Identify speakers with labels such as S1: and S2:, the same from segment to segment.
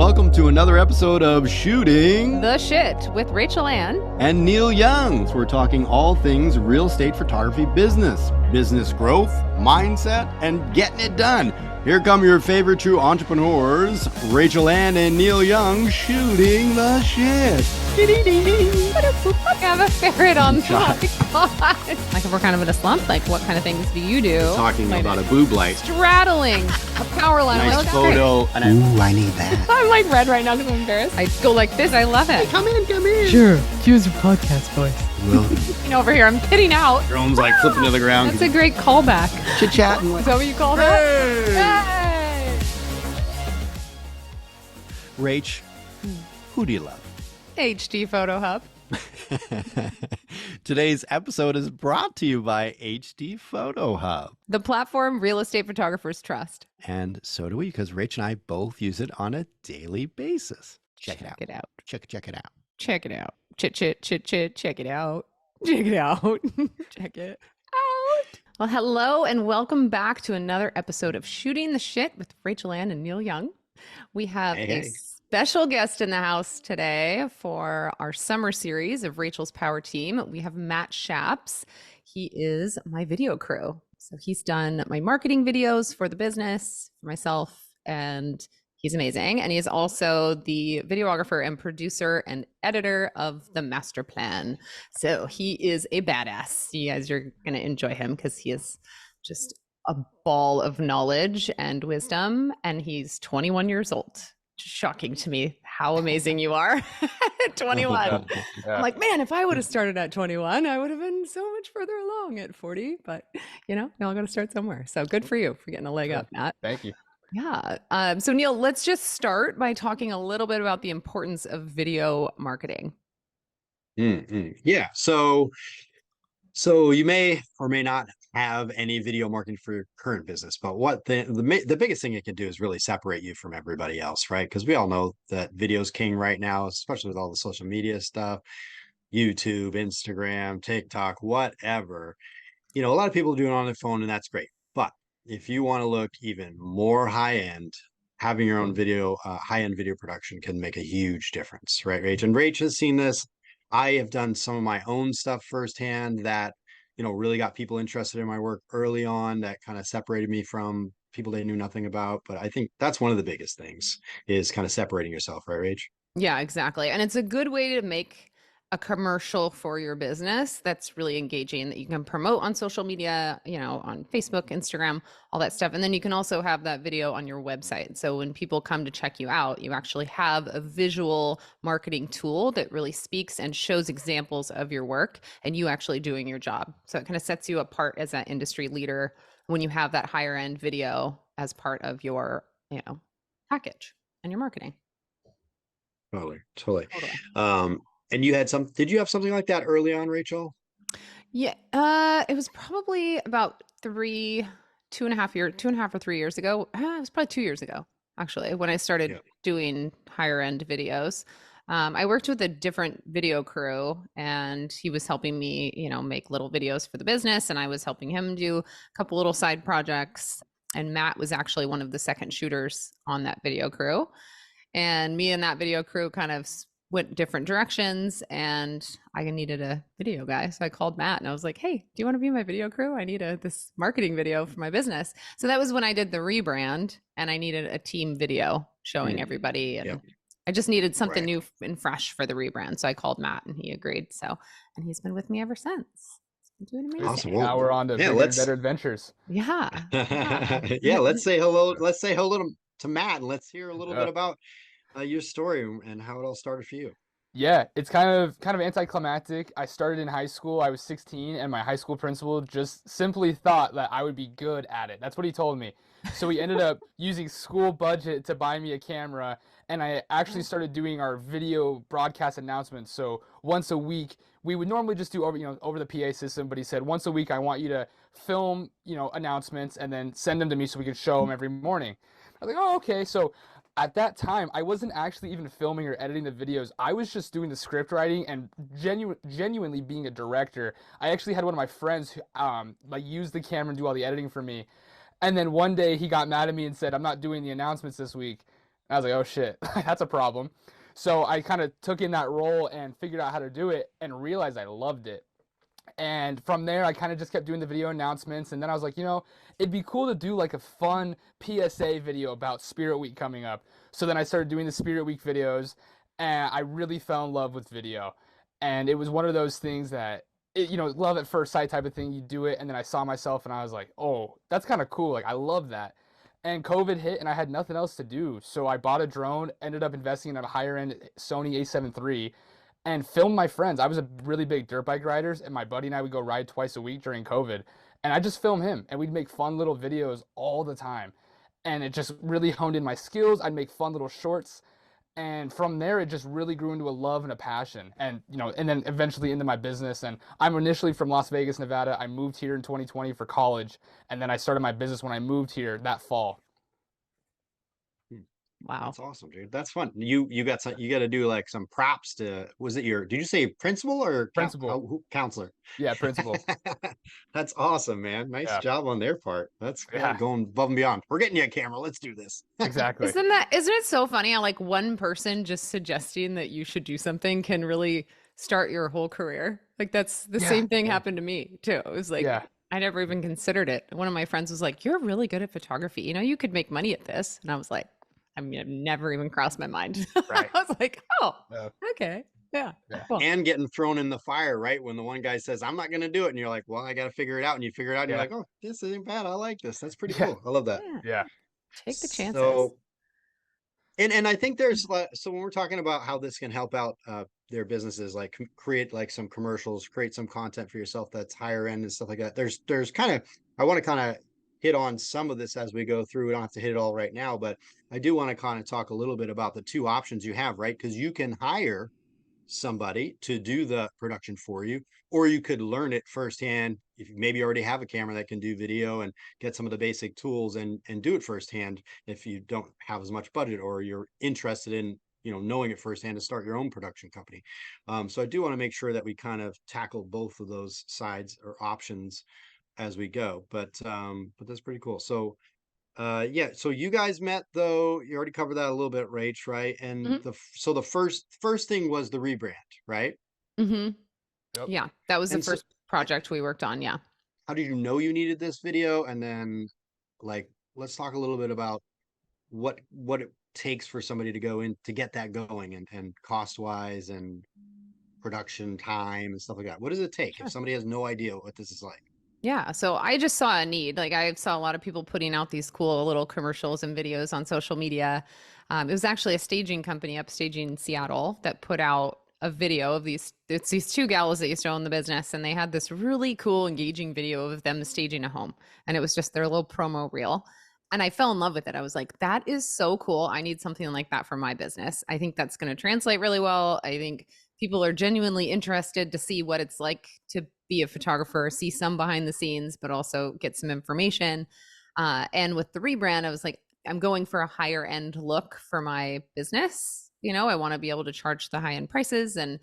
S1: welcome to another episode of Shooting
S2: the Shit with Rachael
S1: and Neil Young. So we're talking all things real estate photography business growth, mindset, and getting it done. Here come your favorite true entrepreneurs, Rachael and Neil Young, shooting the shit.
S2: I have a ferret on the Like if we're kind of in a slump, like what kind of things do you do?
S1: Talking about a boob light.
S2: Straddling a power line.
S1: Nice photo.
S3: Ooh, I need that.
S2: I'm like red right now because I'm embarrassed. I go like this. I love it.
S1: Hey, come in.
S3: Sure. Use your podcast voice.
S2: You know, over here, I'm pitting out.
S1: Drone's like flipping to the ground.
S2: That's a great callback.
S1: Chit-chatting.
S2: Is that what you call that? Hey!
S1: Rach, who do you love?
S2: HDPhotoHub.
S1: Today's episode is brought to you by HDPhotoHub.
S2: The platform real estate photographers trust.
S1: And so do we, because Rach and I both use it on a daily basis. Check it out.
S2: Check it out.
S1: Check it out.
S2: Check it out. Check it out. Check it out. Check it out. Well, hello and welcome back to another episode of Shooting the Shit with Rachael and Neil Young. We have a special guest in the house today for our summer series of Rachel's Power Team. We have Matt Shaps. He is my video crew. So he's done my marketing videos for the business, for myself, and he's amazing. And he is also the videographer and producer and editor of the master plan. So he is a badass. You guys are going to enjoy him because he is just a ball of knowledge and wisdom. And he's 21 years old. Shocking to me how amazing you are at 21. Yeah. I'm like, man, if I would have started at 21, I would have been so much further along at 40. But, you know, we all got to start somewhere. So good for you for getting a leg up, Matt.
S4: Thank you.
S2: Yeah. So Neil, let's just start by talking a little bit about the importance of video marketing.
S1: Yeah. So you may or may not have any video marketing for your current business, but what the biggest thing it can do is really separate you from everybody else, right? Because we all know that video is king right now, especially with all the social media stuff, YouTube, Instagram, TikTok, whatever. You know, a lot of people do it on their phone, and that's great. But if you want to look even more high end, having your own video, high end video production can make a huge difference, right, Rach? And Rach has seen this. I have done some of my own stuff firsthand that, you know, really got people interested in my work early on, that kind of separated me from people they knew nothing about. But I think that's one of the biggest things is kind of separating yourself, right, Rach?
S2: Yeah, exactly. And it's a good way to make a commercial for your business that's really engaging, that you can promote on social media, you know, on Facebook, Instagram, all that stuff. And then you can also have that video on your website. So when people come to check you out, you actually have a visual marketing tool that really speaks and shows examples of your work and you actually doing your job. So it kind of sets you apart as that industry leader when you have that higher end video as part of your, you know, package and your marketing.
S1: Totally. And you had did you have something like that early on, Rachael?
S2: Yeah. It was probably about 2.5 or 3 years ago. It was probably 2 years ago, actually, when I started doing higher end videos. I worked with a different video crew and he was helping me, you know, make little videos for the business. And I was helping him do a couple little side projects. And Matt was actually one of the second shooters on that video crew. And me and that video crew kind of went different directions and I needed a video guy. So I called Matt and I was like, hey, do you want to be my video crew? I need this marketing video for my business. So that was when I did the rebrand and I needed a team video showing everybody. And I just needed something new and fresh for the rebrand. So I called Matt and he agreed. So, and he's been with me ever since. He's been doing amazing.
S1: Awesome.
S4: Now we're on to bigger and better adventures.
S2: Yeah.
S1: Let's say hello. Let's say hello to Matt and let's hear a little bit about your story and how it all started for you.
S4: Yeah, it's kind of anticlimactic. I started in high school. I was 16 and my high school principal just simply thought that I would be good at it. That's what he told me. So we ended up using school budget to buy me a camera, and I actually started doing our video broadcast announcements. So once a week, we would normally just do over the PA system, but he said once a week I want you to film, announcements and then send them to me so we could show them every morning. I was like, oh, okay. So at that time, I wasn't actually even filming or editing the videos. I was just doing the script writing and genuinely being a director. I actually had one of my friends who use the camera and do all the editing for me. And then one day he got mad at me and said, I'm not doing the announcements this week. I was like, oh shit, that's a problem. So I kind of took in that role and figured out how to do it and realized I loved it. And from there, I kind of just kept doing the video announcements. And then I was like, it'd be cool to do like a fun PSA video about Spirit Week coming up. So then I started doing the Spirit Week videos, and I really fell in love with video. And it was one of those things that, love at first sight type of thing. You do it, and then I saw myself, and I was like, oh, that's kind of cool. Like, I love that. And COVID hit, and I had nothing else to do. So I bought a drone, ended up investing in a higher-end Sony A7 III, and filmed my friends. I was a really big dirt bike riders, and my buddy and I would go ride twice a week during COVID. And I just film him, and we'd make fun little videos all the time. And it just really honed in my skills. I'd make fun little shorts. And from there, it just really grew into a love and a passion. And, and then eventually into my business. And I'm initially from Las Vegas, Nevada. I moved here in 2020 for college. And then I started my business when I moved here that fall.
S2: Wow.
S1: That's awesome, dude. That's fun. You got to do like some props did you say principal or
S4: Principal.
S1: Counselor?
S4: Yeah, principal.
S1: That's awesome, man. Nice job on their part. That's going above and beyond. We're getting you a camera. Let's do this.
S4: Exactly.
S2: Isn't it so funny how like one person just suggesting that you should do something can really start your whole career? Like that's the same thing happened to me too. It was like, I never even considered it. One of my friends was like, you're really good at photography. You could make money at this. And I was like, it never even crossed my mind. Right. I was like, oh, okay. Yeah. Cool.
S1: And getting thrown in the fire, right? When the one guy says, I'm not going to do it. And you're like, well, I got to figure it out. And you figure it out. And you're like, oh, this isn't bad. I like this. That's pretty cool. I love that.
S4: Yeah.
S2: Take the chances.
S1: So, and I think there's so when we're talking about how this can help out their businesses, like create like some commercials, create some content for yourself that's higher end and stuff like that. There's kind of, I want to kind of hit on some of this as we go through. We don't have to hit it all right now, but I do want to kind of talk a little bit about the two options you have, right? Because you can hire somebody to do the production for you, or you could learn it firsthand. If you maybe already have a camera that can do video and get some of the basic tools and do it firsthand, if you don't have as much budget or you're interested in knowing it firsthand to start your own production company. So I do want to make sure that we kind of tackle both of those sides or options as we go, but that's pretty cool. So so you guys met, though. You already covered that a little bit, Rach, right? And the first thing was the rebrand, right?
S2: Yep. Yeah, that was
S1: And
S2: the first project we worked on. Yeah.
S1: How did you know you needed this video? And then let's talk a little bit about what it takes for somebody to go in to get that going, and cost wise and production time and stuff like that. What does it take if somebody has no idea what this is like?
S2: Yeah. So I just saw a need. Like I saw a lot of people putting out these cool little commercials and videos on social media. It was actually a staging company, Upstaging Seattle, that put out a video of these two gals that used to own the business. And they had this really cool, engaging video of them staging a home. And it was just their little promo reel. And I fell in love with it. I was like, that is so cool. I need something like that for my business. I think that's going to translate really well. I think people are genuinely interested to see what it's like to be a photographer, see some behind the scenes, but also get some information. And with the rebrand, I was like, I'm going for a higher end look for my business. I want to be able to charge the high end prices and,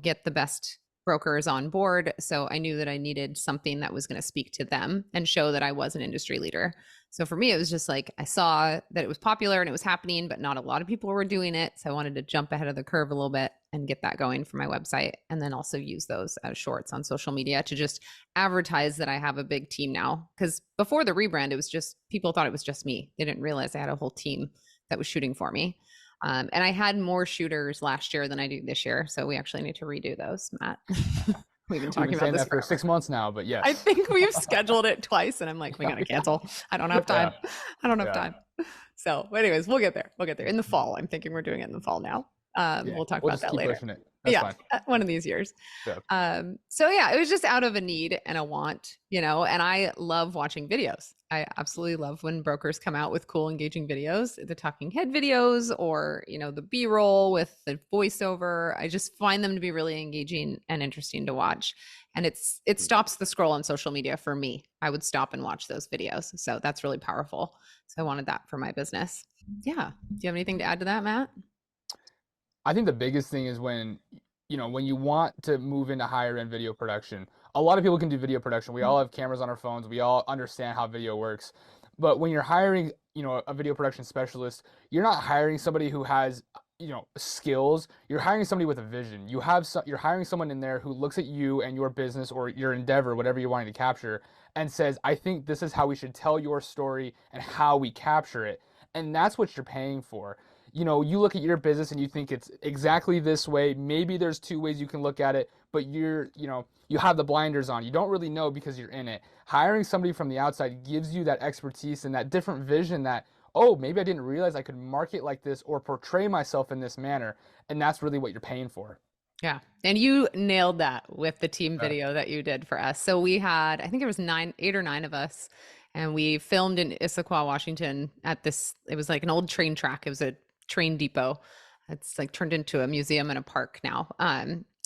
S2: get the best brokers on board. So I knew that I needed something that was going to speak to them and show that I was an industry leader. So for me, it was just like, I saw that it was popular and it was happening, but not a lot of people were doing it. So I wanted to jump ahead of the curve a little bit and get that going for my website. And then also use those as shorts on social media to just advertise that I have a big team now. Because before the rebrand, it was just, people thought it was just me. They didn't realize I had a whole team that was shooting for me. And I had more shooters last year than I do this year. So we actually need to redo those, Matt. We've been talking about this
S4: for 6 months now, but yes.
S2: I think we've scheduled it twice and I'm like, we got to cancel. I don't have time. I don't have time. So anyways, we'll get there. In the fall. I'm thinking we're doing it in the fall now. We'll talk about that later.
S4: That's fine.
S2: One of these years. So it was just out of a need and a want, and I love watching videos. I absolutely love when brokers come out with cool, engaging videos, the talking head videos or, the B-roll with the voiceover. I just find them to be really engaging and interesting to watch. And it stops the scroll on social media for me. I would stop and watch those videos. So that's really powerful. So I wanted that for my business. Yeah. Do you have anything to add to that, Matt?
S4: I think the biggest thing is when you want to move into higher end video production. A lot of people can do video production. We all have cameras on our phones. We all understand how video works. But when you're hiring a video production specialist, you're not hiring somebody who has skills. You're hiring somebody with a vision. You're hiring someone in there who looks at you and your business or your endeavor, whatever you're wanting to capture, and says, I think this is how we should tell your story and how we capture it. And that's what you're paying for. You look at your business and you think it's exactly this way. Maybe there's two ways you can look at it, but you have the blinders on. You don't really know because you're in it. Hiring somebody from the outside gives you that expertise and that different vision that, oh, maybe I didn't realize I could market like this or portray myself in this manner. And that's really what you're paying for.
S2: Yeah. And you nailed that with the team video that you did for us. So we had, I think it was 8 or 9 of us, and we filmed in Issaquah, Washington it was like an old train track. It was a train depot. It's like turned into a museum and a park now.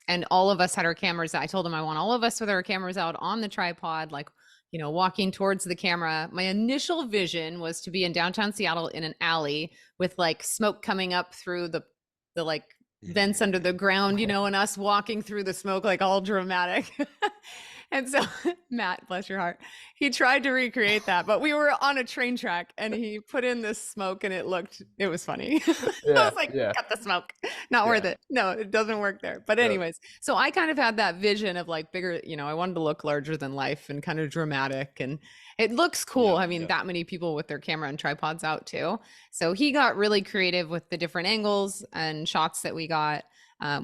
S2: And all of us had our cameras. I told them I want all of us with our cameras out on the tripod, like, walking towards the camera. My initial vision was to be in downtown Seattle in an alley with like smoke coming up through the like vents under the ground, and us walking through the smoke, like all dramatic. And so Matt, bless your heart, he tried to recreate that, but we were on a train track and he put in this smoke and it was funny. I was like, cut the smoke, not worth it. No, it doesn't work there. But anyways, so I kind of had that vision of like bigger, I wanted to look larger than life and kind of dramatic, and it looks cool. That many people with their camera and tripods out too. So he got really creative with the different angles and shots that we got.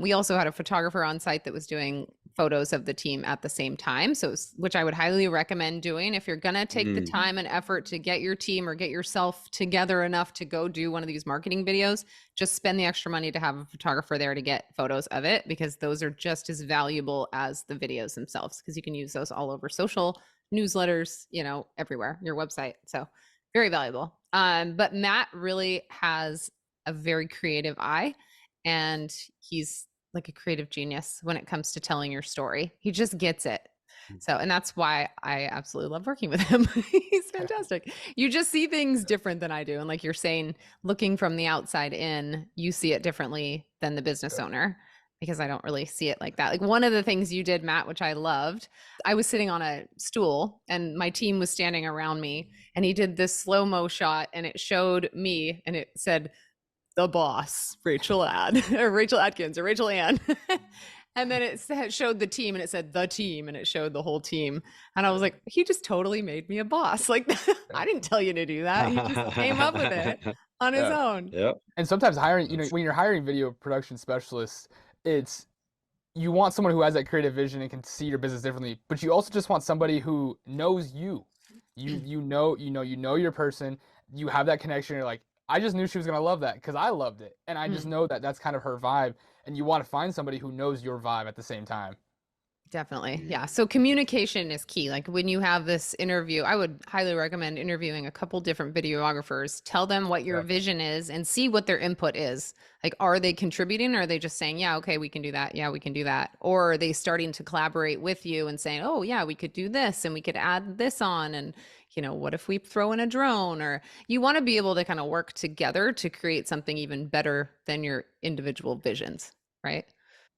S2: We also had a photographer on site that was doing photos of the team at the same time. So, which I would highly recommend doing if you're going to take the time and effort to get your team or get yourself together enough to go do one of these marketing videos, just spend the extra money to have a photographer there to get photos of it, because those are just as valuable as the videos themselves, because you can use those all over social, newsletters, everywhere, your website. So very valuable. But Matt really has a very creative eye, and he's like a creative genius when it comes to telling your story. He just gets it. So, and that's why I absolutely love working with him. He's fantastic. You just see things different than I do. And like you're saying, looking from the outside in, you see it differently than the business owner, because I don't really see it like that. Like one of the things you did, Matt, which I loved, I was sitting on a stool and my team was standing around me, and he did this slow-mo shot and it showed me and it said, the boss, Rachael Atkins or Rachel Ann. And then it showed the team and it said the team, and it showed the whole team. And I was like, he just totally made me a boss. Like, I didn't tell you to do that. He just came up with it on his own.
S1: Yep.
S4: And sometimes hiring, when you're hiring video production specialists, you want someone who has that creative vision and can see your business differently, but you also just want somebody who knows you. You know your person, you have that connection. You're like, I just knew she was going to love that because I loved it. And I just know that that's kind of her vibe. And you want to find somebody who knows your vibe at the same time.
S2: Definitely. Yeah. So communication is key. Like when you have this interview, I would highly recommend interviewing a couple different videographers. Tell them what your vision is and see what their input is. Like, are they contributing, or are they just saying, yeah, okay, we can do that. Yeah, we can do that. Or are they starting to collaborate with you and saying, oh yeah, we could do this and we could add this on. And what if we throw in a drone? Or you want to be able to kind of work together to create something even better than your individual visions, right?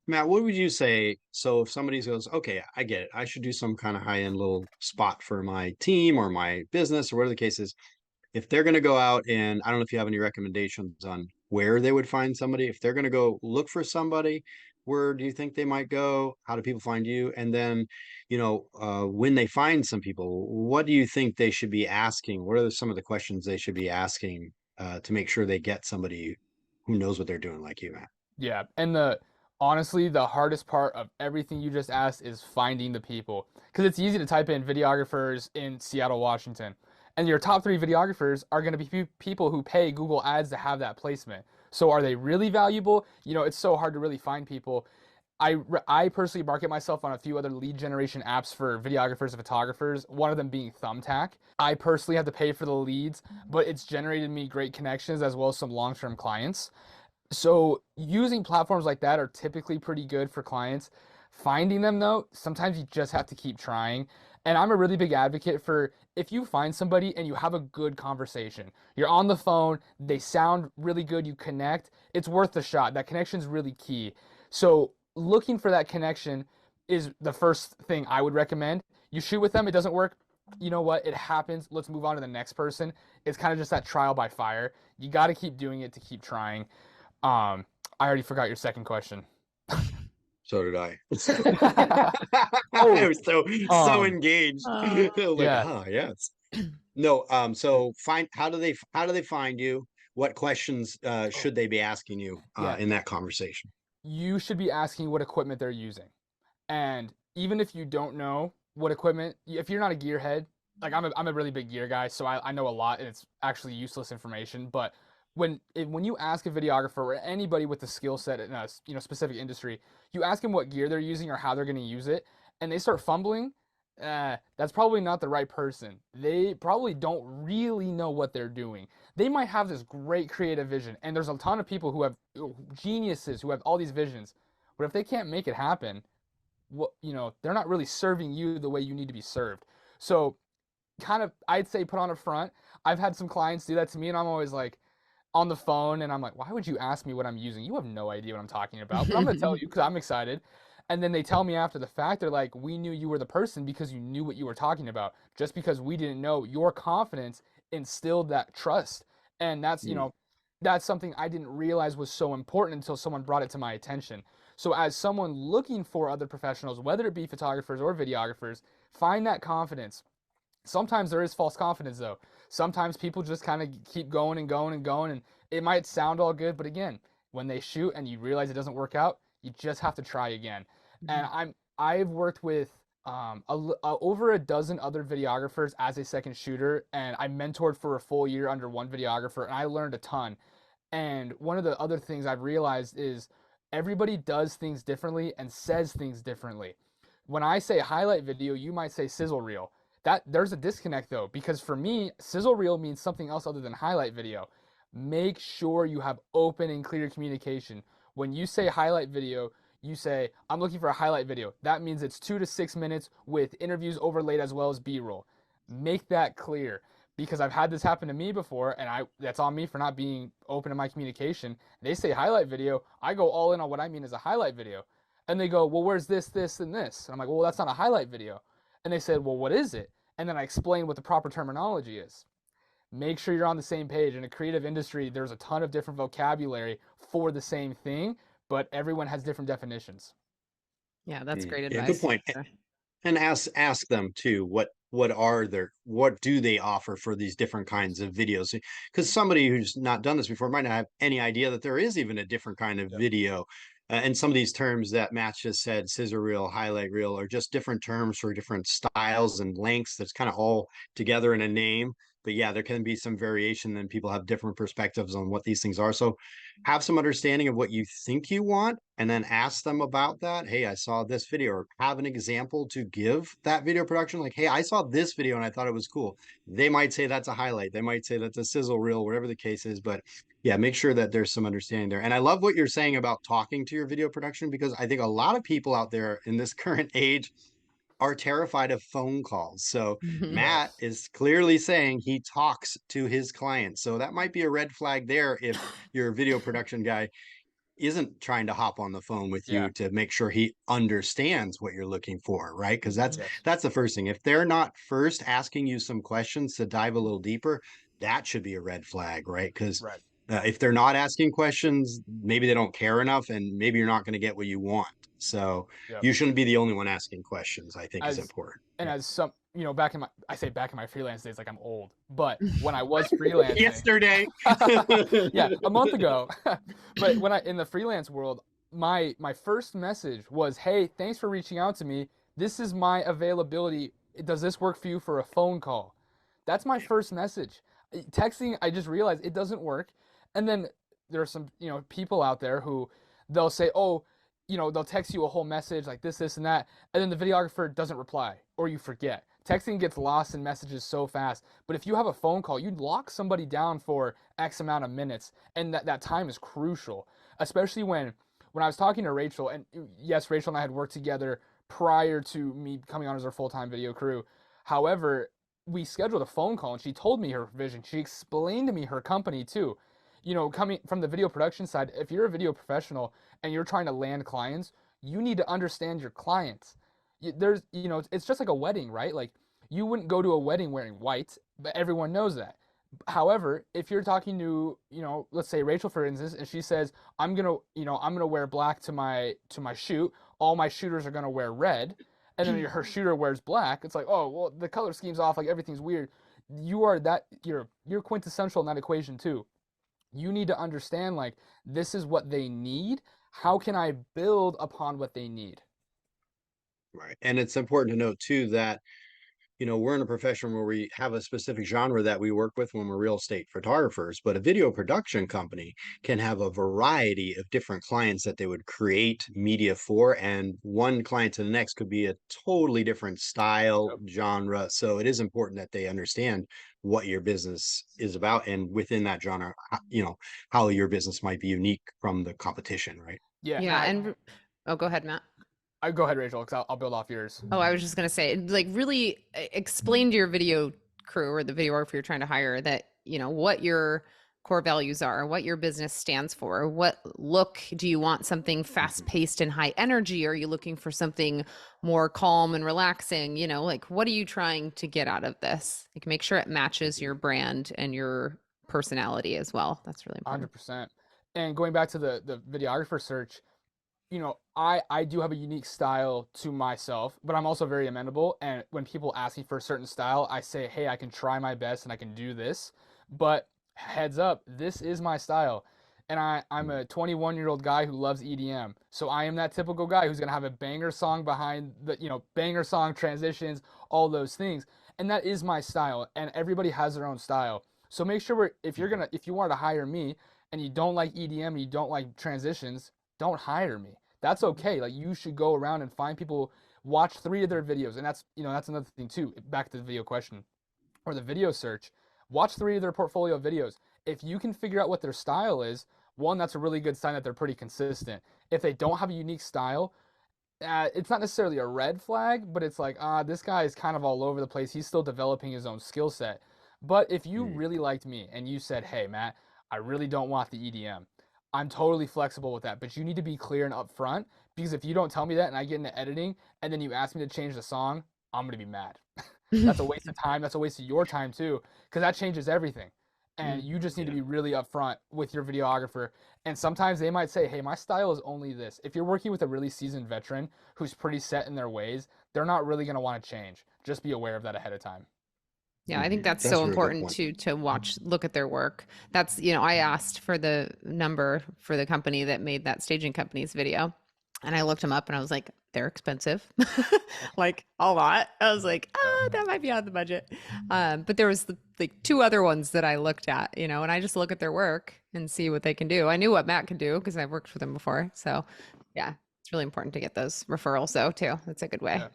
S1: Matt, what would you say? So if somebody goes, okay, I get it, I should do some kind of high-end little spot for my team or my business or whatever the case is. If they're going to go out, and I don't know if you have any recommendations on where they would find somebody, if they're going to go look for somebody, where do you think they might go? How do people find you? And then, when they find some people, what do you think they should be asking? What are some of the questions they should be asking to make sure they get somebody who knows what they're doing, like you, Matt?
S4: Yeah. And honestly, the hardest part of everything you just asked is finding the people, because it's easy to type in videographers in Seattle, Washington, and your top 3 videographers are going to be people who pay Google Ads to have that placement. So are they really valuable? It's so hard to really find people. I personally market myself on a few other lead generation apps for videographers and photographers, one of them being Thumbtack. I personally have to pay for the leads, but it's generated me great connections as well as some long-term clients. So using platforms like that are typically pretty good for clients. Finding them, though, sometimes you just have to keep trying. And I'm a really big advocate for, if you find somebody and you have a good conversation, you're on the phone, they sound really good, you connect, it's worth the shot. That connection's really key. So looking for that connection is the first thing I would recommend. You shoot with them, it doesn't work, you know what, it happens, let's move on to the next person. It's kind of just that trial by fire. You got to keep doing it to keep trying. I already forgot your second question.
S1: So did I.
S4: Oh,
S1: I was so engaged. I was like,
S4: yeah.
S1: oh yes. No, so how do they find you? What questions should they be asking you
S4: Yeah,
S1: in that conversation?
S4: you should be asking what equipment they're using. And even if you don't know what equipment, if you're not a gearhead, like I'm a really big gear guy, so I know a lot, and it's actually useless information. But when you ask a videographer or anybody with a skill set in a specific industry, you ask them what gear they're using or how they're going to use it, and they start fumbling, that's probably not the right person. They probably don't really know what they're doing. They might have this great creative vision, and there's a ton of people who have geniuses who have all these visions, but if they can't make it happen, what they're not really serving you the way you need to be served. So kind of, I'd say, put on a front. I've had some clients do that to me, and I'm always like on the phone, and I'm like, why would you ask me what I'm using? You have no idea what I'm talking about, but I'm gonna tell you because I'm excited. And then they tell me after the fact, they're like, we knew you were the person because you knew what you were talking about. Just because we didn't know, your confidence instilled that trust. And that's something I didn't realize was so important until someone brought it to my attention. So as someone looking for other professionals, whether it be photographers or videographers, find that confidence. Sometimes there is false confidence though. Sometimes people just kind of keep going and going and going, and it might sound all good, but again, when they shoot and you realize it doesn't work out, you just have to try again. And I've worked with over a dozen other videographers as a second shooter, and I mentored for a full year under one videographer, and I learned a ton. And one of the other things I've realized is everybody does things differently and says things differently. When I say highlight video, you might say sizzle reel. That there's a disconnect though, because for me, sizzle reel means something else other than highlight video. Make sure you have open and clear communication. When you say highlight video, you say, I'm looking for a highlight video. That means it's 2 to 6 minutes with interviews overlaid as well as B-roll. Make that clear, because I've had this happen to me before, and that's on me for not being open in my communication. They say highlight video, I go all in on what I mean as a highlight video. And they go, well, where's this, this, and this? And I'm like, well, that's not a highlight video. And they said, well, what is it? And then I explain what the proper terminology is. Make sure you're on the same page. In a creative industry, there's a ton of different vocabulary for the same thing, but everyone has different definitions.
S2: Yeah, that's great
S1: Yeah,
S2: advice.
S1: good point. And ask them too, what do they offer for these different kinds of videos? Because somebody who's not done this before might not have any idea that there is even a different kind of video. And some of these terms that Matt just said, scissor reel, highlight reel, are just different terms for different styles and lengths. That's kind of all together in a name. But yeah, there can be some variation, and people have different perspectives on what these things are. So have some understanding of what you think you want, and then ask them about that. Hey, I saw this video, or have an example to give that video production. Like, hey, I saw this video and I thought it was cool. They might say that's a highlight. They might say that's a sizzle reel, whatever the case is. But yeah, make sure that there's some understanding there. And I love what you're saying about talking to your video production, because I think a lot of people out there in this current age are terrified of phone calls. So Matt is clearly saying he talks to his clients. So that might be a red flag there if your video production guy isn't trying to hop on the phone with you to make sure he understands what you're looking for, right? Because that's the first thing. If they're not first asking you some questions to dive a little deeper, that should be a red flag, right? Because if they're not asking questions, maybe they don't care enough, and maybe you're not going to get what you want. So you shouldn't be the only one asking questions, I think, is important.
S4: And as some, back in my freelance days, like I'm old, but when I was freelancing
S1: yesterday,
S4: yeah, a month ago, but in the freelance world, my first message was, hey, thanks for reaching out to me. This is my availability. Does this work for you for a phone call? That's my first message. Texting, I just realized it doesn't work. And then there are some, people out there who they'll say, oh, they'll text you a whole message like this, and that, and then the videographer doesn't reply, or you forget. Texting gets lost in messages so fast. But if you have a phone call, you lock somebody down for X amount of minutes, and that time is crucial. Especially when I was talking to Rachael, and yes, Rachael and I had worked together prior to me coming on as our full-time video crew. However, we scheduled a phone call, and she told me her vision. She explained to me her company too. Coming from the video production side, if you're a video professional and you're trying to land clients, you need to understand your clients. It's just like a wedding, right? Like, You wouldn't go to a wedding wearing white, but everyone knows that. However, if you're talking to, let's say Rachel, for instance, and she says, I'm gonna wear black to my shoot. All my shooters are gonna wear red, and then her shooter wears black. It's like, oh, well, the color scheme's off. Like everything's weird. You're quintessential in that equation too. You need to understand, like, this is what they need. How can I build upon what they need?
S1: Right. And it's important to note too that, we're in a profession where we have a specific genre that we work with when we're real estate photographers, but a video production company can have a variety of different clients that they would create media for. And one client to the next could be a totally different style, genre. So it is important that they understand what your business is about. And within that genre, how your business might be unique from the competition, right?
S4: Yeah.
S2: Yeah. Oh, go ahead, Matt.
S4: I go ahead, Rachel, because I'll build off yours.
S2: Oh, I was just going to say, like, really explain to your video crew or the videographer you're trying to hire that, what your core values are, what your business stands for, what look do you want, something fast paced and high energy? Are you looking for something more calm and relaxing? Like, what are you trying to get out of this? Like, make sure it matches your brand and your personality as well. That's really important.
S4: 100%. And going back to the videographer search, I do have a unique style to myself, but I'm also very amenable. And when people ask me for a certain style, I say, hey, I can try my best and I can do this. But heads up, this is my style. And I'm a 21-year-old guy who loves EDM. So I am that typical guy who's going to have a banger song behind banger song transitions, all those things. And that is my style. And everybody has their own style. So make sure if you want to hire me and you don't like EDM and you don't like transitions, don't hire me. That's okay. Like, you should go around and find people, watch 3 of their videos. And that's another thing too. Back to the video question or the video search, watch 3 of their portfolio videos. If you can figure out what their style is, one, that's a really good sign that they're pretty consistent. If they don't have a unique style, it's not necessarily a red flag, but it's like, this guy is kind of all over the place. He's still developing his own skill set. But if you really liked me and you said, hey, Matt, I really don't want the EDM, I'm totally flexible with that, but you need to be clear and upfront, because if you don't tell me that and I get into editing and then you ask me to change the song, I'm going to be mad. That's a waste of time. That's a waste of your time too, because that changes everything. And you just need to be really upfront with your videographer. And sometimes they might say, hey, my style is only this. If you're working with a really seasoned veteran who's pretty set in their ways, they're not really going to want to change. Just be aware of that ahead of time.
S2: Yeah, I think that's so important to look at their work. That's, I asked for the number for the company that made that staging company's video, and I looked them up and I was like, they're expensive, like a lot. I was like, that might be out of the budget. But there was like 2 other ones that I looked at, and I just look at their work and see what they can do. I knew what Matt could do because I've worked with him before. So yeah, it's really important to get those referrals though too. That's a good way.
S4: Yeah.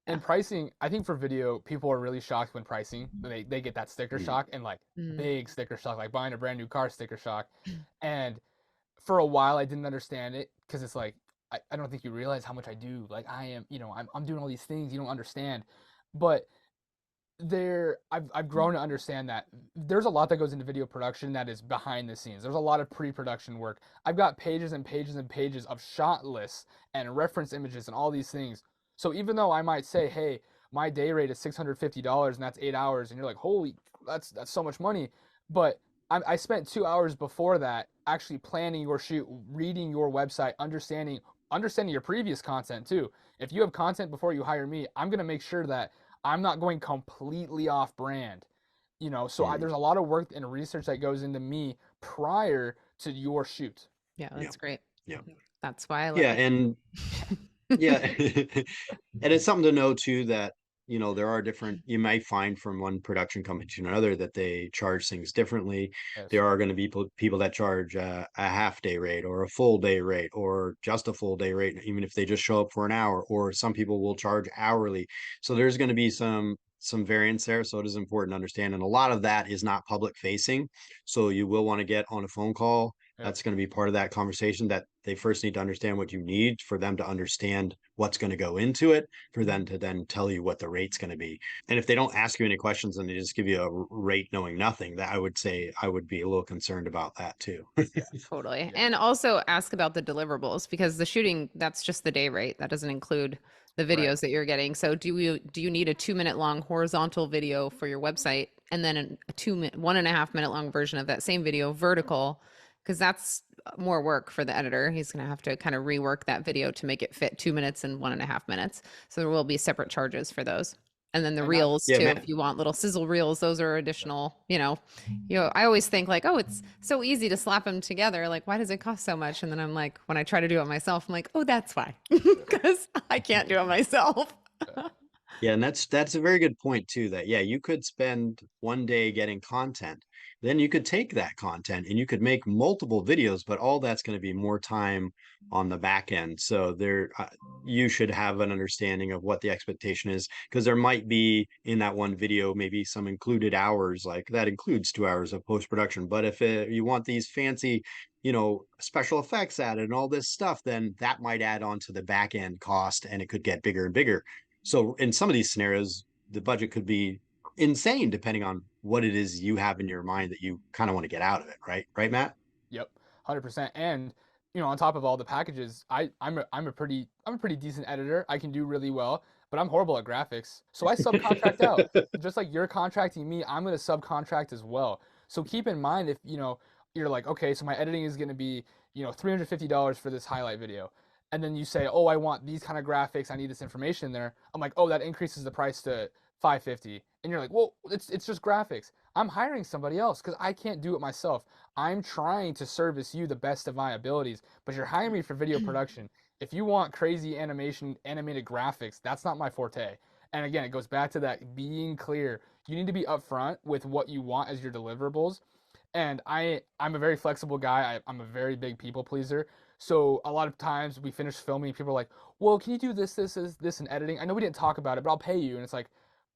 S4: And pricing, I think for video, people are really shocked when pricing. They get that sticker shock, and like big sticker shock, like buying a brand new car sticker shock. And for a while, I didn't understand it, because it's like, I don't think you realize how much I do. Like, I am, I'm doing all these things you don't understand. But I've grown to understand that there's a lot that goes into video production that is behind the scenes. There's a lot of pre-production work. I've got pages and pages and pages of shot lists and reference images and all these things. So even though I might say, hey, my day rate is $650 and that's 8 hours, and you're like, holy, that's so much money. But I spent 2 hours before that actually planning your shoot, reading your website, understanding your previous content too. If you have content before you hire me, I'm going to make sure that I'm not going completely off brand. So there's a lot of work and research that goes into me prior to your shoot.
S2: Yeah, that's great.
S1: Yeah.
S2: That's why I love
S1: Yeah,
S2: it.
S1: and yeah. And it's something to know too that, there are different, you might find from one production company to another that they charge things differently.
S4: Yes.
S1: There are going to be people that charge a half day rate or a full day rate or just a full day rate, even if they just show up for an hour, or some people will charge hourly. So there's going to be some variance there. So it is important to understand. And a lot of that is not public facing. So you will want to get on a phone call. That's going to be part of that conversation, that they first need to understand what you need for them to understand what's going to go into it, for them to then tell you what the rate's going to be. And if they don't ask you any questions and they just give you a rate knowing nothing, that I would say I would be a little concerned about that too.
S2: Totally. Yeah. And also ask about the deliverables, because the shooting, that's just the day rate. That doesn't include the
S1: Right.
S2: videos that you're getting. So do you need a 2 minute long horizontal video for your website and then a 2 minute, 1.5 minute long version of that same video vertical? Because that's more work for the editor. He's going to have to kind of rework that video to make it fit 2 minutes and 1.5 minutes. So there will be separate charges for those. And then the
S4: And not
S2: reels
S1: Yeah,
S2: too,
S1: man.
S2: if you want little sizzle reels, those are additional, I always think like, oh, it's so easy to slap them together. Like, why does it cost so much? And then I'm like, when I try to do it myself, I'm like, oh, that's why, because I can't do it myself.
S1: Yeah, and that's a very good point too, that yeah, you could spend one day getting content. Then you could take that content and you could make multiple videos, but all that's going to be more time on the back end. So you should have an understanding of what the expectation is, because there might be in that one video maybe some included hours, like that includes 2 hours of post-production. But if you want these fancy, special effects added and all this stuff, then that might add on to the back end cost, and it could get bigger and bigger. So in some of these scenarios, the budget could be insane depending on what it is you have in your mind that you kind of want to get out of it, right? Right, Matt?
S4: Yep, 100%. And on top of all the packages, I'm a pretty decent editor. I can do really well, but I'm horrible at graphics. So I subcontract out. Just like you're contracting me, I'm going to subcontract as well. So keep in mind if, you're like, okay, so my editing is going to be, $350 for this highlight video. And then you say, "Oh, I want these kind of graphics. I need this information in there." I'm like, "Oh, that increases the price to 550." And you're like, "Well, it's just graphics." I'm hiring somebody else because I can't do it myself. I'm trying to service you the best of my abilities, but you're hiring me for video production. If you want crazy animation, animated graphics, that's not my forte. And again, it goes back to that being clear. You need to be upfront with what you want as your deliverables. And I'm a very flexible guy. I'm a very big people pleaser. So a lot of times we finish filming, people are like, "Well, can you do this in editing? I know we didn't talk about it, but I'll pay you." And it's like,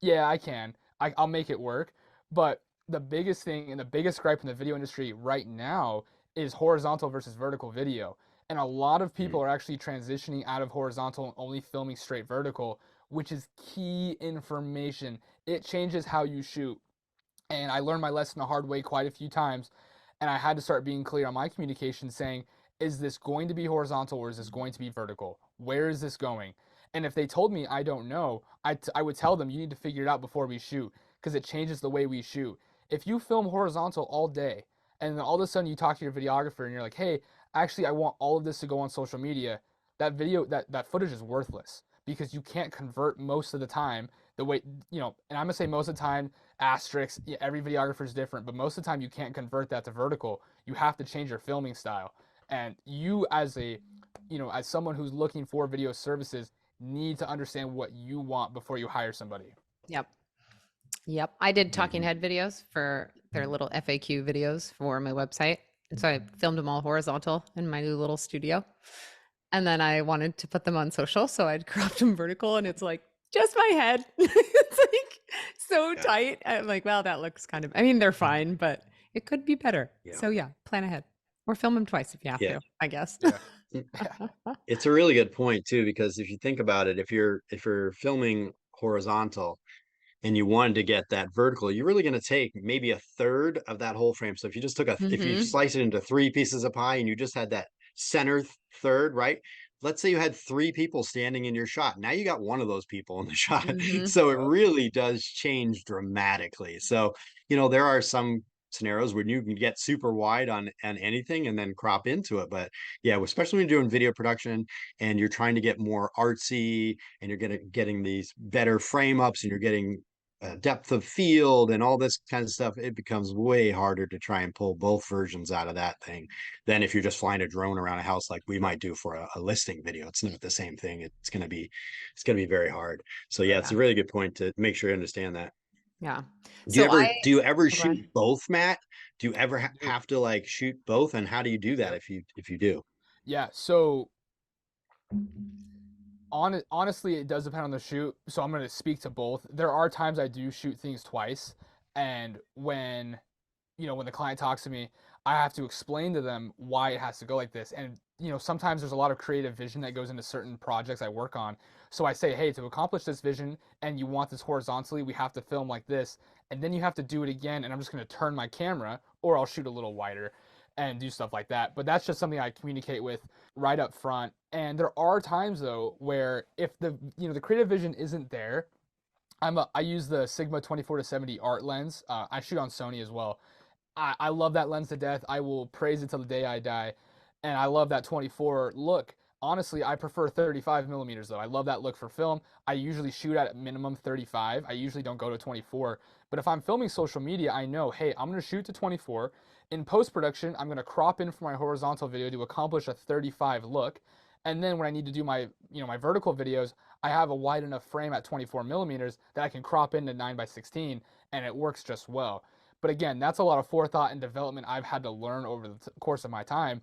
S4: "Yeah, I can. I'll make it work." But the biggest thing and the biggest gripe in the video industry right now is horizontal versus vertical video. And a lot of people are actually transitioning out of horizontal and only filming straight vertical, which is key information. It changes how you shoot. And I learned my lesson the hard way quite a few times. And I had to start being clear on my communication saying, is this going to be horizontal or is this going to be vertical? Where is this going? And if they told me I don't know, I would tell them you need to figure it out before we shoot because it changes the way we shoot. If you film horizontal all day and then all of a sudden you talk to your videographer and you're like, "Hey, actually I want all of this to go on social media," that footage is worthless because you can't convert most of the time the way, and I'm gonna say most of the time, asterisk, yeah, every videographer is different, but most of the time you can't convert that to vertical. You have to change your filming style. And you as someone who's looking for video services need to understand what you want before you hire somebody.
S2: Yep. Yep. I did talking
S1: Mhm.
S2: head videos for their little FAQ videos for my website. And so I filmed them all horizontal in my new little studio. And then I wanted to put them on social. So I'd cropped them vertical and it's like just my head. It's like so
S1: Yeah.
S2: tight. I'm like, well, that looks I mean, they're fine, but it could be better.
S1: Yeah.
S2: So yeah, plan ahead or film them twice if you have
S1: Yeah.
S2: to, I guess.
S4: Yeah.
S1: It's a really good point too, because if you think about it, if you're filming horizontal and you wanted to get that vertical, you're really going to take maybe a third of that whole frame. So if you
S2: Mm-hmm.
S1: slice it into three pieces of pie and you just had that center third, right? Let's say you had three people standing in your shot. Now you got one of those people in the shot.
S2: Mm-hmm.
S1: So it
S4: Yep.
S1: really does change dramatically. So, there are some scenarios where you can get super wide on anything and then crop into it. But yeah, especially when you're doing video production and you're trying to get more artsy and you're getting these better frame ups and you're getting depth of field and all this kind of stuff, it becomes way harder to try and pull both versions out of that thing than if you're just flying a drone around a house like we might do for a listing video. It's not the same thing. It's going to be very hard. So yeah, it's
S2: Yeah.
S1: a really good point to make sure you understand that.
S2: Yeah.
S1: Do you
S2: So
S1: ever do you ever
S2: oh, go ahead.
S1: shoot both, Matt? Do you ever
S4: Yep.
S1: have to like shoot both, and how do you do that
S4: Yep.
S1: if you do?
S4: Yeah. So honestly, it does depend on the shoot. So I'm gonna speak to both. There are times I do shoot things twice, and when the client talks to me, I have to explain to them why it has to go like this. And sometimes there's a lot of creative vision that goes into certain projects I work on. So I say, "Hey, to accomplish this vision and you want this horizontally, we have to film like this." And then you have to do it again, and I'm just going to turn my camera or I'll shoot a little wider. and do stuff like that. But that's just something I communicate with right up front. And there are times though where if the creative vision isn't there, I use the Sigma 24-70 art lens. I shoot on Sony as well. I love that lens to death. I will praise it till the day I die. And I love that 24 look. Honestly, I prefer 35 millimeters though. I love that look for film. I usually shoot at minimum 35. I usually don't go to 24. But if I'm filming social media, I know, hey, I'm going to shoot to 24. In post-production, I'm going to crop in for my horizontal video to accomplish a 35 look. And then when I need to do my, my vertical videos, I have a wide enough frame at 24 millimeters that I can crop into 9:16, and it works just well. But again, that's a lot of forethought and development I've had to learn over the course of my time.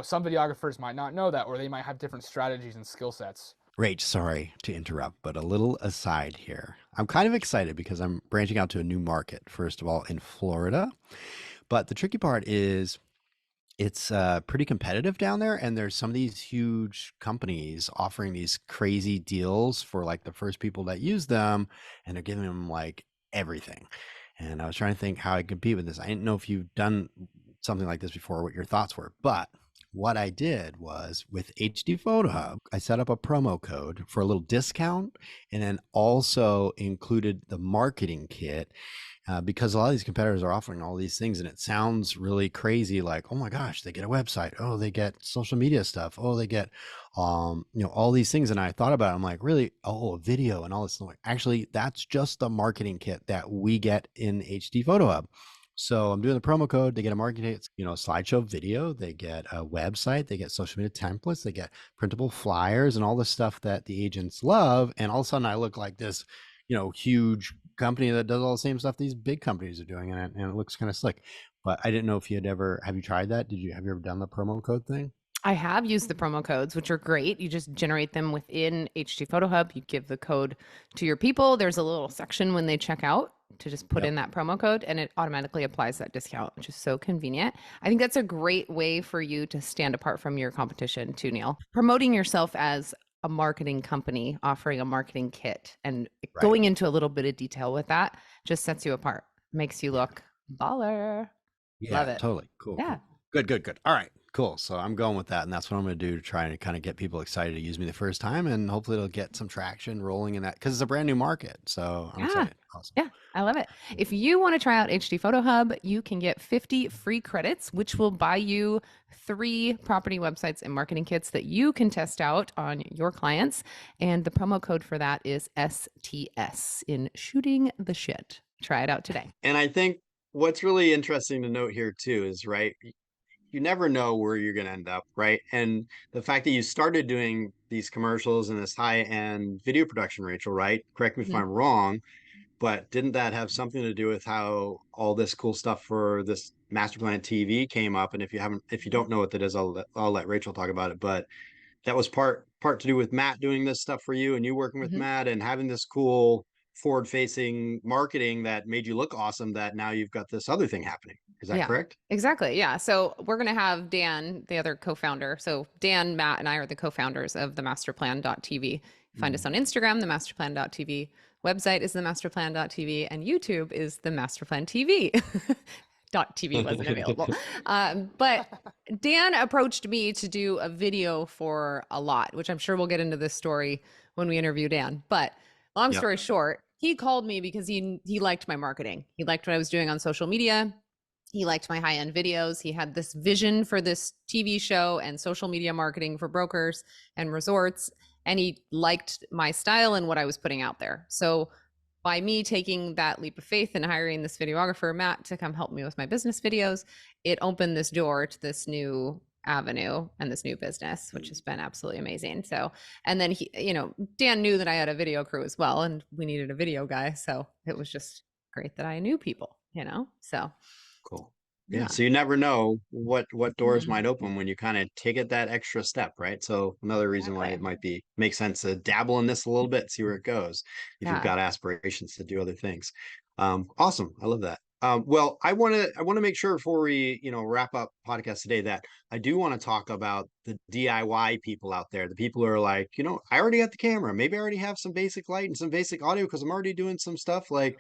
S4: Some videographers might not know that, or they might have different strategies and skill sets.
S1: Rach, sorry to interrupt, but a little aside here. I'm kind of excited because I'm branching out to a new market, first of all, in Florida. But the tricky part is it's pretty competitive down there. And there's some of these huge companies offering these crazy deals for like the first people that use them. And they're giving them like everything. And I was trying to think how I could compete with this. I didn't know if you've done something like this before, what your thoughts were. But what I did was with HDPhotoHub, I set up a promo code for a little discount and then also included the marketing kit because a lot of these competitors are offering all these things and it sounds really crazy. Like, oh my gosh, they get a website. Oh, they get social media stuff. Oh, they get, all these things. And I thought about it. I'm like, really? Oh, a video and all this. Like, actually, that's just the marketing kit that we get in HDPhotoHub. So I'm doing the promo code. They get a marketing kit, slideshow video. They get a website. They get social media templates. They get printable flyers and all the stuff that the agents love. And all of a sudden I look like this, huge company that does all the same stuff these big companies are doing. And it looks kind of slick. But I didn't know if have you tried that? Have you ever done the promo code thing?
S2: I have used the promo codes, which are great. You just generate them within HDPhotoHub. You give the code to your people. There's a little section when they check out to just put in that promo code and it automatically applies that discount, which is so convenient. I think that's a great way for you to stand apart from your competition too, Neil. Promoting yourself as a marketing company, offering a marketing kit and going into a little bit of detail with that just sets you apart, makes you look baller.
S1: Yeah,
S2: love it.
S1: Totally. Cool.
S2: Yeah.
S1: Cool. Good. All right. Cool. So I'm going with that. And that's what I'm going to do to try and kind of get people excited to use me the first time. And hopefully it'll get some traction rolling in that because it's a brand new market. So I'm excited. Awesome.
S2: Yeah, I love it. If you want to try out HDPhotoHub, you can get 50 free credits, which will buy you 3 property websites and marketing kits that you can test out on your clients. And the promo code for that is STS in shooting the shit. Try it out today.
S1: And I think what's really interesting to note here too is, right, you never know where you're going to end up, right? And the fact that you started doing these commercials and this high-end video production, Rachel, right? Correct me if I'm wrong, but didn't that have something to do with how all this cool stuff for this Master Plan TV came up? And if you don't know what that is, I'll let Rachel talk about it. But that was part to do with Matt doing this stuff for you and you working with Matt and having this cool forward-facing marketing that made you look awesome, that now you've got this other thing happening. Is that correct?
S2: Exactly. Yeah. So we're going to have Dan, the other co-founder. So Dan, Matt, and I are the co-founders of the masterplan.tv. Find us on Instagram, the masterplan.tv. Website is the masterplan.tv and YouTube is the masterplan TV. .tv wasn't available. But Dan approached me to do a video for a lot, which I'm sure we'll get into this story when we interview Dan. But long story short, he called me because he liked my marketing. He liked what I was doing on social media. He liked my high-end videos. He had this vision for this TV show and social media marketing for brokers and resorts. And he liked my style and what I was putting out there. So by me taking that leap of faith and hiring this videographer, Matt, to come help me with my business videos, it opened this door to this new avenue and this new business, which has been absolutely amazing. So, and then he, Dan knew that I had a video crew as well, and we needed a video guy. So it was just great that I knew people, so.
S1: Cool. Yeah. So you never know what doors might open when you kind of take it that extra step, right? So another reason why it might make sense to dabble in this a little bit, see where it goes if you've got aspirations to do other things. Awesome. I love that. Well, I want to make sure before we, wrap up podcast today that I do want to talk about the DIY people out there, the people who are like, I already got the camera. Maybe I already have some basic light and some basic audio because I'm already doing some stuff like,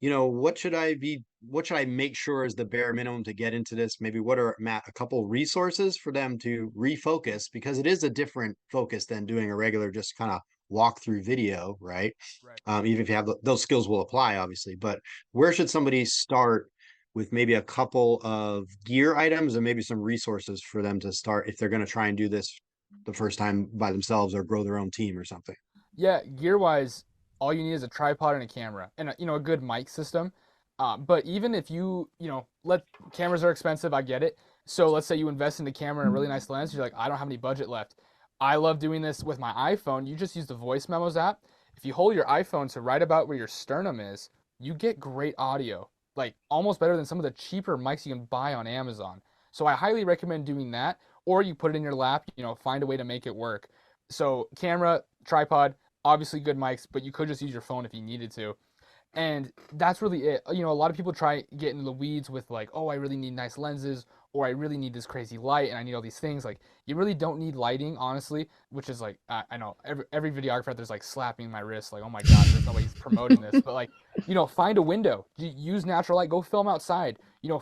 S1: what should I make sure is the bare minimum to get into this? Maybe what are, Matt, a couple resources for them to refocus, because it is a different focus than doing a regular just kind of walk through video, right?
S4: Right.
S1: Even if you have those skills will apply, obviously, but where should somebody start with maybe a couple of gear items and maybe some resources for them to start if they're going to try and do this the first time by themselves or grow their own team or something?
S4: Yeah, gear wise, all you need is a tripod and a camera and a good mic system. But even if let cameras are expensive, I get it. So let's say you invest in the camera and a really nice lens, you're like, I don't have any budget left. I love doing this with my iPhone. You just use the voice memos app. If you hold your iPhone to right about where your sternum is, you get great audio, like almost better than some of the cheaper mics you can buy on Amazon. So I highly recommend doing that, or you put it in your lap, find a way to make it work. So camera, tripod, obviously good mics, but you could just use your phone if you needed to. And that's really it. A lot of people try get into the weeds with like, oh, I really need nice lenses, or I really need this crazy light, and I need all these things. Like, you really don't need lighting, honestly. Which is like, I know every videographer out there's like slapping my wrist, like, oh my god, there's no way he's promoting this. But like, find a window, use natural light, go film outside.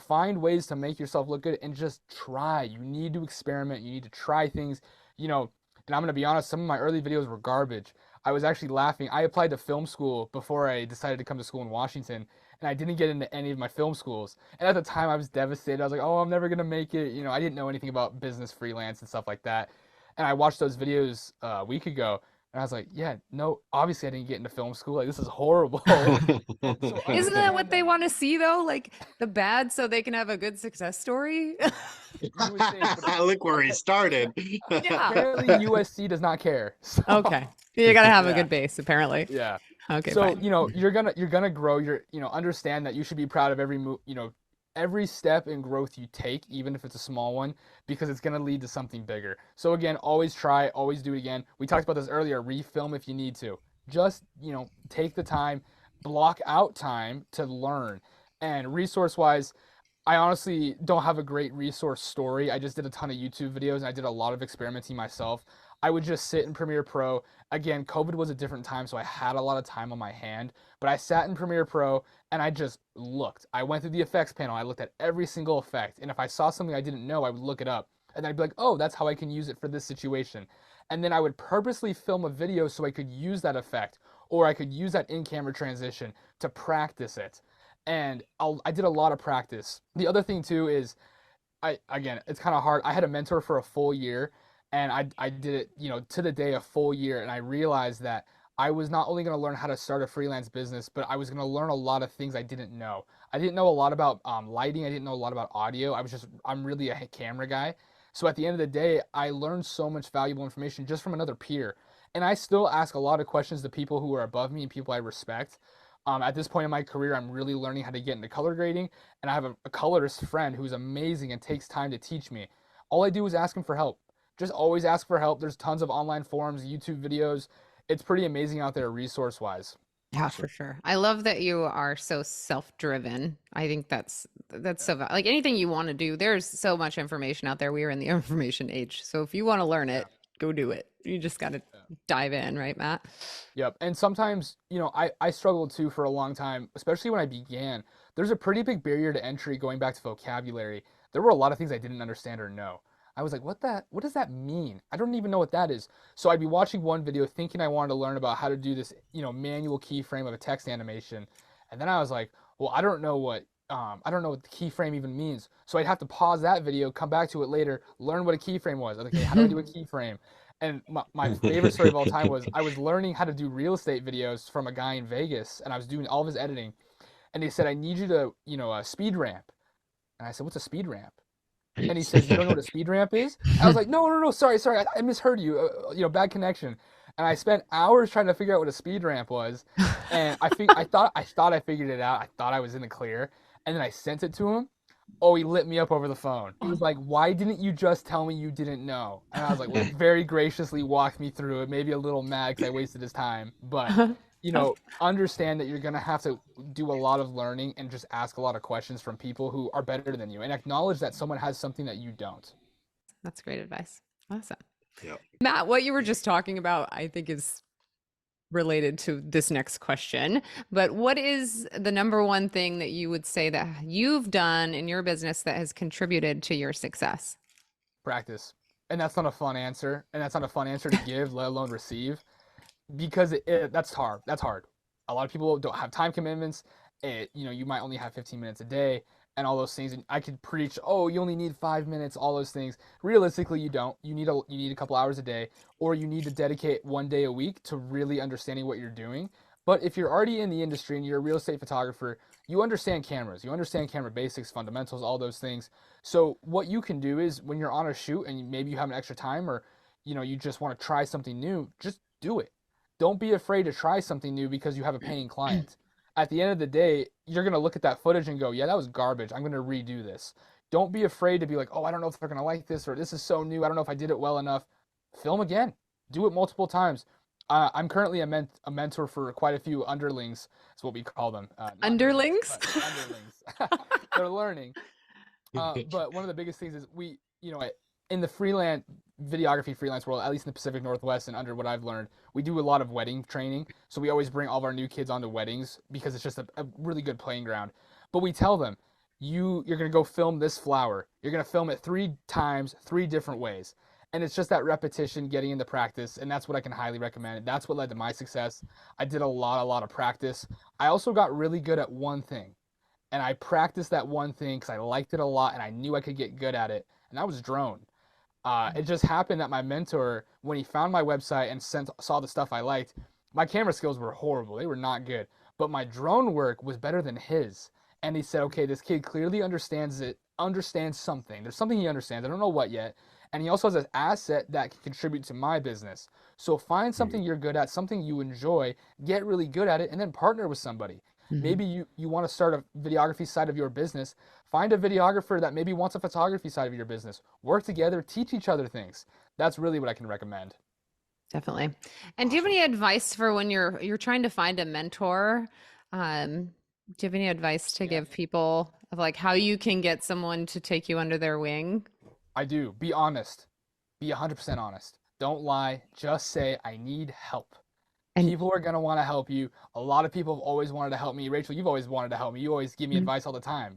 S4: Find ways to make yourself look good and just try. You need to experiment. You need to try things. And I'm gonna be honest, some of my early videos were garbage. I was actually laughing. I applied to film school before I decided to come to school in Washington, and I didn't get into any of my film schools. And at the time, I was devastated. I was like, oh, I'm never going to make it. I didn't know anything about business, freelance, and stuff like that. And I watched those videos a week ago, and I was like, yeah, no, obviously I didn't get into film school. Like, this is horrible. So
S2: Isn't that what they want to see, though? Like the bad so they can have a good success story?
S1: Look where he started.
S2: Yeah.
S4: Apparently, USC does not care. So,
S2: Okay. You got to have a
S4: Yeah.
S2: good base, apparently.
S4: yeah.
S2: Okay,
S4: So,
S2: fine.
S4: you're gonna grow. Understand that you should be proud of every move, every step in growth you take, even if it's a small one, because it's gonna lead to something bigger. So again, always try, always do it again. We talked about this earlier. Refilm if you need to. Just take the time, block out time to learn. And resource wise, I honestly don't have a great resource story. I just did a ton of YouTube videos and I did a lot of experimenting myself. I would just sit in Premiere Pro. Again, COVID was a different time, so I had a lot of time on my hand. But I sat in Premiere Pro and I just looked. I went through the effects panel. I looked at every single effect. And if I saw something I didn't know, I would look it up. And then I'd be like, oh, that's how I can use it for this situation. And then I would purposely film a video so I could use that effect, or I could use that in-camera transition to practice it. And I did a lot of practice. The other thing too is, again, it's kind of hard. I had a mentor for a full year, and I did it, to the day, a full year, and I realized that I was not only going to learn how to start a freelance business, but I was going to learn a lot of things I didn't know. I didn't know a lot about lighting. I didn't know a lot about audio. I'm really a camera guy. So at the end of the day, I learned so much valuable information just from another peer. And I still ask a lot of questions to people who are above me and people I respect. At this point in my career, I'm really learning how to get into color grading, and I have a colorist friend who's amazing and takes time to teach me. All I do is ask him for help. Just always ask for help. There's tons of online forums, YouTube videos. It's pretty amazing out there resource-wise.
S2: Yeah, for sure. I love that you are so self-driven. I think that's so like anything you want to do. There's so much information out there. We are in the information age. So if you want to learn it, go do it. You just got to dive in, right, Matt?
S4: Yep. And sometimes, I struggled too for a long time, especially when I began. There's a pretty big barrier to entry going back to vocabulary. There were a lot of things I didn't understand or know. I was like, what does that mean? I don't even know what that is. So I'd be watching one video thinking I wanted to learn about how to do this, manual keyframe of a text animation. And then I was like, well, I don't know what the keyframe even means. So I'd have to pause that video, come back to it later, learn what a keyframe was. I was like, okay, how do I do a keyframe? And my favorite story of all time was I was learning how to do real estate videos from a guy in Vegas, and I was doing all of his editing. And he said, I need you to, speed ramp. And I said, what's a speed ramp? And he says, you don't know what a speed ramp is? I was like, no, sorry, I misheard you, bad connection. And I spent hours trying to figure out what a speed ramp was. And I thought I figured it out. I thought I was in the clear. And then I sent it to him. Oh, he lit me up over the phone. He was like, why didn't you just tell me you didn't know? And I was like, well, very graciously walked me through it. Maybe a little mad because I wasted his time. But, understand that you're going to have to do a lot of learning and just ask a lot of questions from people who are better than you and acknowledge that someone has something that you don't.
S2: That's great advice. Awesome.
S1: Yep.
S2: Matt, what you were just talking about, I think is related to this next question, but what is the number one thing that you would say that you've done in your business that has contributed to your success?
S4: Practice. And that's not a fun answer. And that's not a fun answer to give, let alone receive, because that's hard. That's hard. A lot of people don't have time commitments. You might only have 15 minutes a day and all those things. And I could preach, oh, you only need 5 minutes, all those things. Realistically, you don't. You need a couple hours a day, or you need to dedicate one day a week to really understanding what you're doing. But if you're already in the industry and you're a real estate photographer, you understand cameras, you understand camera basics, fundamentals, all those things. So what you can do is when you're on a shoot and maybe you have an extra time, or you just want to try something new, just do it. Don't be afraid to try something new because you have a paying client. At the end of the day, you're going to look at that footage and go, yeah, that was garbage. I'm going to redo this. Don't be afraid to be like, oh, I don't know if they're going to like this, or this is so new. I don't know if I did it well enough. Film again. Do it multiple times. I'm currently a mentor for quite a few underlings. That's what we call them.
S2: Underlings?
S4: Underlings. They're learning. But one of the biggest things is in the videography freelance world, at least in the Pacific Northwest and under what I've learned, we do a lot of wedding training. So we always bring all of our new kids onto weddings because it's just a really good playing ground. But we tell them, you're going to go film this flower. You're going to film it 3 times, 3 different ways. And it's just that repetition, getting into practice, and that's what I can highly recommend. That's what led to my success. I did a lot of practice. I also got really good at one thing, and I practiced that one thing because I liked it a lot, and I knew I could get good at it, and that was drone. It just happened that my mentor, when he found my website and saw the stuff I liked, my camera skills were horrible. They were not good, but my drone work was better than his. And he said, okay, this kid clearly understands something. There's something he understands. I don't know what yet. And he also has an asset that can contribute to my business. So find something you're good at, something you enjoy, get really good at it, and then partner with somebody. Maybe you want to start a videography side of your business. Find a videographer that maybe wants a photography side of your business. Work together, teach each other things. That's really what I can recommend.
S2: Definitely. And do you have any advice for when you're trying to find a mentor? Do you have any advice to give people of like how you can get someone to take you under their wing?
S4: I do. Be honest. Be 100% honest. Don't lie. Just say, I need help.
S2: And
S4: people are going to want to help you. A lot of people have always wanted to help me. Rachel, you've always wanted to help me. You always give me advice all the time.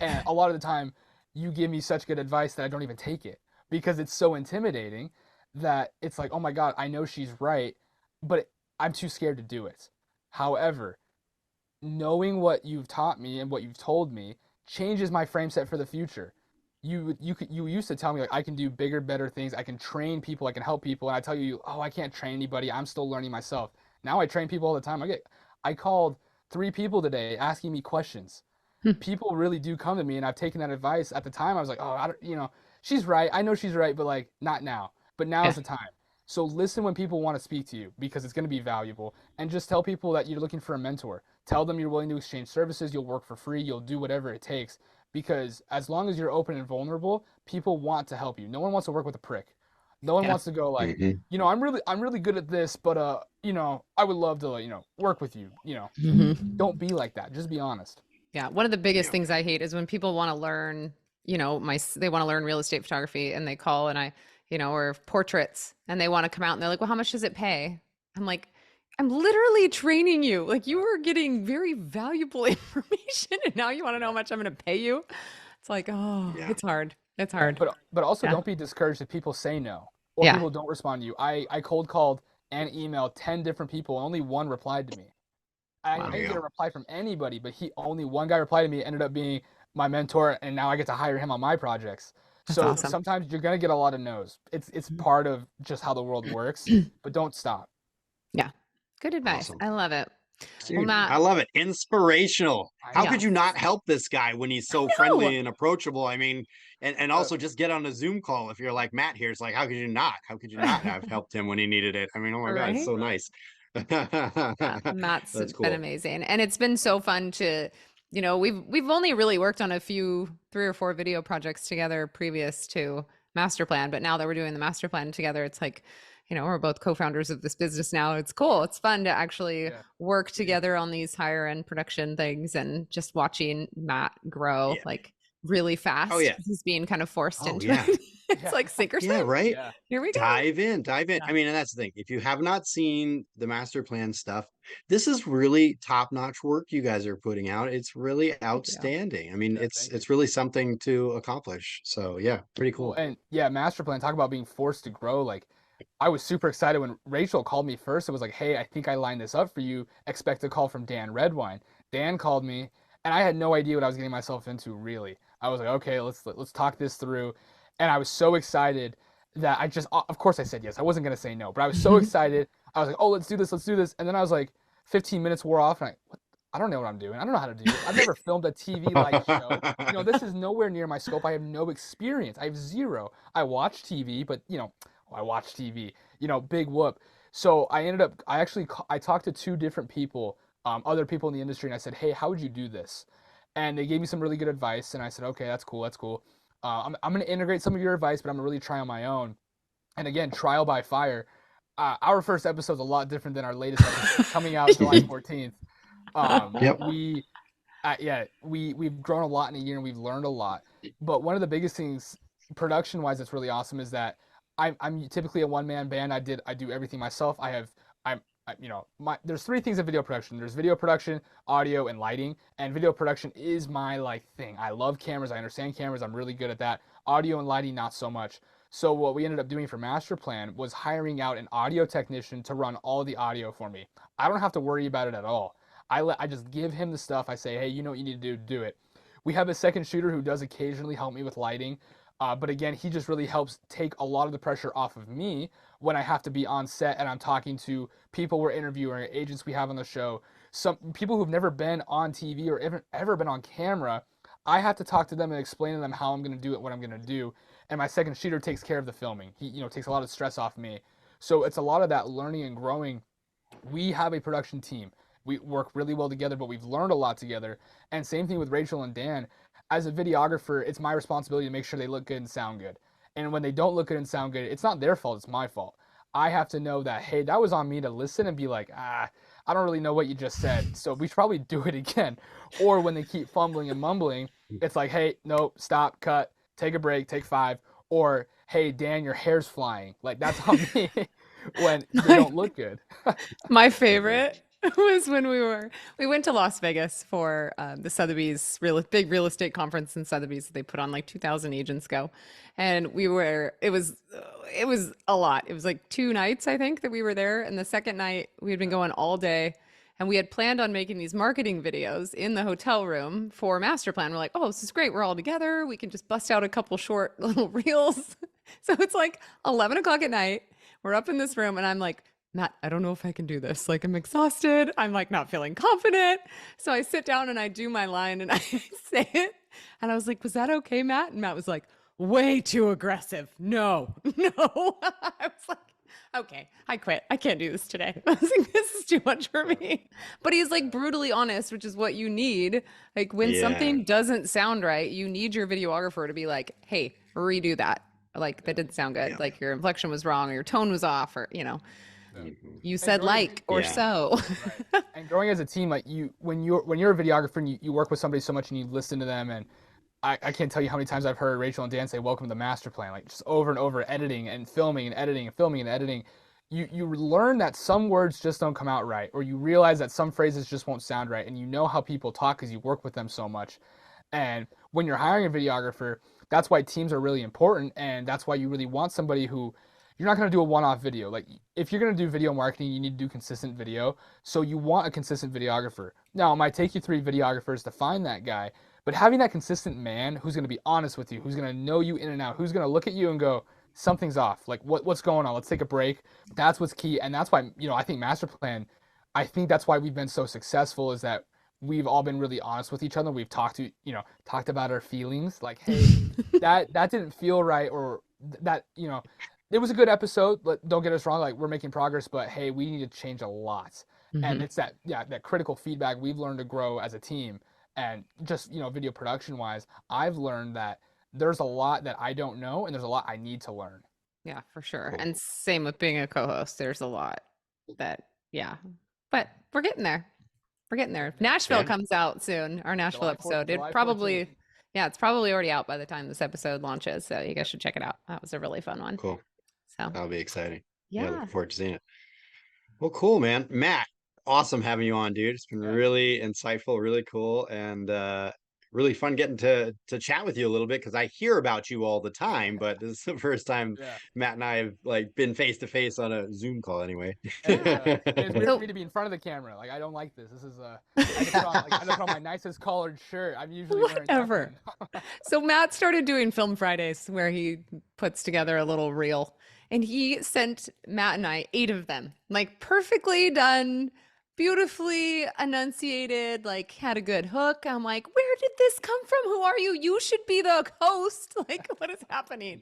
S4: And a lot of the time, you give me such good advice that I don't even take it because it's so intimidating that it's like, oh my God, I know she's right, but I'm too scared to do it. However, knowing what you've taught me and what you've told me changes my frame set for the future. You used to tell me like I can do bigger, better things. I can train people. I can help people. And I tell you, oh, I can't train anybody. I'm still learning myself. Now I train people all the time. I called 3 people today asking me questions. People really do come to me, and I've taken that advice. At the time, I was like, oh, she's right. I know she's right, but like not now. But now is the time. So listen when people want to speak to you because it's going to be valuable. And just tell people that you're looking for a mentor. Tell them you're willing to exchange services. You'll work for free. You'll do whatever it takes. Because as long as you're open and vulnerable, people want to help you. No one wants to work with a prick. No one wants to go like, I'm really good at this, but I would love to, work with you. Don't be like that. Just be honest.
S2: Yeah, one of the biggest things I hate is when people want to learn, they want to learn real estate photography and they call and or portraits and they want to come out and they're like, well, how much does it pay? I'm like, I'm literally training you. Like you were getting very valuable information and now you want to know how much I'm going to pay you. It's like, it's hard. It's hard.
S4: But also don't be discouraged if people say no or people don't respond to you. I cold called and emailed 10 different people and only 1 replied to me. I didn't get a reply from anybody, but only 1 guy replied to me, ended up being my mentor, and now I get to hire him on my projects.
S2: That's
S4: so
S2: awesome.
S4: Sometimes you're gonna get a lot of no's. It's part of just how the world works, but don't stop.
S2: Yeah, good advice.
S1: Awesome.
S2: I love it.
S1: Dude,
S2: well, Matt,
S1: I love it. Inspirational. How
S2: Yeah.
S1: could you not help this guy when he's so friendly and approachable? I mean, and also just get on a Zoom call if you're like Matt here. It's like, how could you not? How could you not have helped him when he needed it? I mean, oh my God, it's so nice.
S2: Matt's
S1: That's cool.
S2: been amazing, and it's been so fun to, we've only really worked on a few 3 or 4 video projects together previous to Master Plan, but now that we're doing the Master Plan together, it's like, we're both co-founders of this business now. It's cool. It's fun to actually work together on these higher end production things and just watching Matt grow like really fast.
S1: Oh yeah,
S2: He's being kind of forced into
S1: it.
S2: It's like sink or
S1: Yeah,
S2: swim.
S1: right.
S4: Yeah.
S2: Here we go.
S1: Dive in, dive in.
S2: Yeah.
S1: I mean, and that's the thing. If you have not seen the master plan stuff, this is really top-notch work you guys are putting out. It's really
S2: Thank you.
S1: outstanding. I mean,
S4: Yeah, thank you.
S1: it's really something to accomplish. So yeah, pretty
S4: Well,
S1: cool.
S4: and yeah, master plan. Talk about being forced to grow. Like, I was super excited when Rachel called me first. It was like, "Hey, I think I lined this up for you. Expect a call from Dan Redwine." Dan called me, and I had no idea what I was getting myself into. Really, I was like, "Okay, let's talk this through," and I was so excited that I just, of course, I said yes. I wasn't gonna say no, but I was so excited. I was like, "Oh, let's do this," and then I was like, 15 minutes wore off, and I don't know what I'm doing. I don't know how to do this. I've never filmed a TV-like show. This is nowhere near my scope. I have no experience. I have zero. I watch TV, but I watch TV. Big whoop. So I ended up. I talked to two different people, other people in the industry, and I said, "Hey, how would you do this?" And they gave me some really good advice, and I said, "Okay, that's cool. That's cool. I'm going to integrate some of your advice, but I'm going to really try on my own." And again, trial by fire. Our first episode is a lot different than our latest episode coming out July 14th.
S1: Yep.
S4: We've grown a lot in a year and we've learned a lot. But one of the biggest things, production wise, that's really awesome is that I'm typically a one man band. I do everything myself. There's three things in video production. There's video production, audio, and lighting. And video production is my thing. I love cameras. I understand cameras. I'm really good at that. Audio and lighting, not so much. So what we ended up doing for Master Plan was hiring out an audio technician to run all the audio for me. I don't have to worry about it at all. I just give him the stuff. I say, hey, you know what you need to do it. We have a second shooter who does occasionally help me with lighting. But again, he just really helps take a lot of the pressure off of me when I have to be on set and I'm talking to people we're interviewing, agents we have on the show, some people who've never been on TV or ever been on camera. I have to talk to them and explain to them how I'm going to do it, what I'm going to do. And my second shooter takes care of the filming. He, takes a lot of stress off me. So it's a lot of that learning and growing. We have a production team. We work really well together, but we've learned a lot together. And same thing with Rachel and Dan. As a videographer, it's my responsibility to make sure they look good and sound good. And when they don't look good and sound good, it's not their fault, it's my fault. I have to know that, hey, that was on me to listen and be like, I don't really know what you just said, so we should probably do it again. Or when they keep fumbling and mumbling, it's like, hey, no, stop, cut, take a break, take 5. Or, hey, Dan, your hair's flying. Like, that's on me when they don't look good.
S2: My favorite was when we went to Las Vegas for the Sotheby's big real estate conference in Sotheby's. They put on like 2,000 agents go, and it was a lot. It was like 2 nights, I think, that we were there. And the second night we had been going all day, and we had planned on making these marketing videos in the hotel room for Master Plan. We're like, oh, this is great. We're all together. We can just bust out a couple short little reels. So it's like 11 o'clock at night. We're up in this room, and I'm like, Matt, I don't know if I can do this. Like, I'm exhausted. I'm like not feeling confident. So I sit down and I do my line and I say it. And I was like, was that okay, Matt? And Matt was like, way too aggressive. No, no. I was like, okay, I quit. I can't do this today. I was like, this is too much for me. But he's like brutally honest, which is what you need. Like when something doesn't sound right, you need your videographer to be like, hey, redo that. Like that didn't sound good.
S1: Yeah.
S2: Like your inflection was wrong or your tone was off or, you said
S4: growing-
S2: like or
S1: Yeah.
S2: so.
S4: Right. And growing as a team, like when you're a videographer and you work with somebody so much and you listen to them, and I can't tell you how many times I've heard Rachel and Dan say, welcome to the master plan, like just over and over, editing and filming and editing and filming and editing. You learn that some words just don't come out right, or you realize that some phrases just won't sound right, and you know how people talk because you work with them so much. And when you're hiring a videographer, that's why teams are really important, and that's why you really want somebody who, you're not going to do a one-off video. Like if you're going to do video marketing, you need to do consistent video. So you want a consistent videographer. Now, it might take you 3 videographers to find that guy, but having that consistent man who's going to be honest with you, who's going to know you in and out, who's going to look at you and go, something's off. Like what's going on? Let's take a break. That's what's key. And that's why, I think Master Plan, I think that's why we've been so successful, is that we've all been really honest with each other. We've talked about our feelings, like, hey, that didn't feel right, or that, it was a good episode. Don't get us wrong. Like we're making progress, but hey, we need to change a lot. And it's that critical feedback we've learned to grow as a team. And just, video production wise, I've learned that there's a lot that I don't know and there's a lot I need to learn.
S2: Yeah, for sure.
S1: Cool.
S2: And same with being a co-host. There's a lot that, but we're getting there. We're getting there. Nashville
S1: Yeah.
S2: comes out soon, our Nashville
S4: July
S2: episode.
S4: July
S2: It probably,
S4: 14th.
S2: Yeah, it's probably already out by the time this episode launches, so you guys should check it out. That was a really fun one.
S1: Cool.
S2: So
S1: That'll be exciting. Yeah,
S2: yeah.
S1: looking forward to seeing it. Well, cool, man. Matt, awesome having you on, dude. It's been
S4: Yeah.
S1: really insightful, really cool, and really fun getting to chat with you a little bit because I hear about you all the time, but this is the first time
S4: Yeah.
S1: Matt and I have like been face to face on a Zoom call anyway.
S4: And it's weird
S2: So-
S4: for me to be in front of the camera. Like I don't like this. This is I just put on, like, I just put on my nicest collared shirt. I'm usually wearing
S2: Whatever.
S4: nothing.
S2: So Matt started doing Film Fridays where he puts together a little reel, and he sent Matt and I 8 of them, like perfectly done, beautifully enunciated, like had a good hook. I'm like, where did this come from? Who are you? You should be the host. Like, what is happening?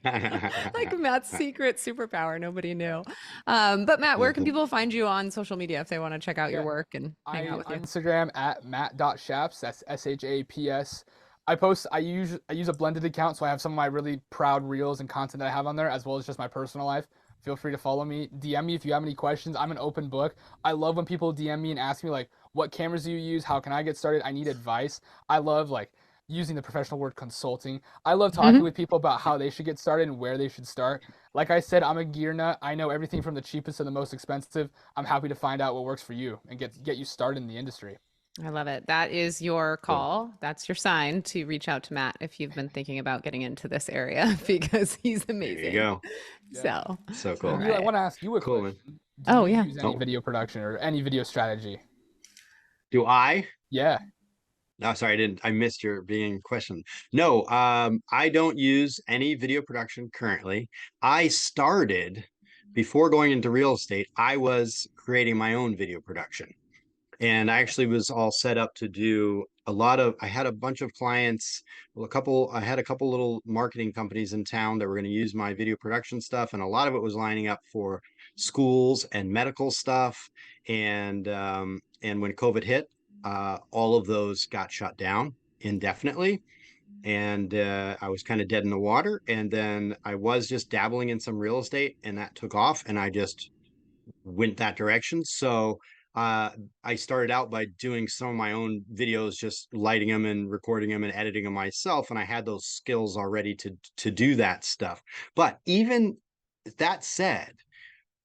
S2: Like Matt's secret superpower nobody knew. But Matt, where can people find you on social media if they want to check out your
S4: Yeah.
S2: work and hang out with you?
S4: On Instagram at matt.shaps. That's SHAPS. I use a blended account, so I have some of my really proud reels and content that I have on there, as well as just my personal life. Feel free to follow me. DM me if you have any questions. I'm an open book. I love when people DM me and ask me like, what cameras do you use? How can I get started? I need advice. I love like using the professional word consulting. I love talking with people about how they should get started and where they should start. Like I said, I'm a gear nut. I know everything from the cheapest to the most expensive. I'm happy to find out what works for you and get you started in the industry.
S2: I love it. That is your call. That's your sign to reach out to Matt if you've been thinking about getting into this area because he's
S1: There
S2: amazing.
S1: you go.
S2: So,
S1: So cool.
S2: All
S4: Neil, I
S2: right.
S4: want to ask you a
S1: Cool, man.
S4: question.
S2: Oh,
S4: Do you
S2: yeah.
S4: use any
S1: Oh.
S4: video production or any video strategy?
S1: Do
S4: Yeah.
S1: No, sorry, I missed your being question. No, I don't use any video production currently. I started before going into real estate, I was creating my own video production. And I actually was all set up to do I had a bunch of clients, I had a couple little marketing companies in town that were going to use my video production stuff. And a lot of it was lining up for schools and medical stuff. And when COVID hit, all of those got shut down indefinitely. And I was kind of dead in the water. And then I was just dabbling in some real estate and that took off and I just went that direction. So I started out by doing some of my own videos, just lighting them and recording them and editing them myself. And I had those skills already to do that stuff. But even that said,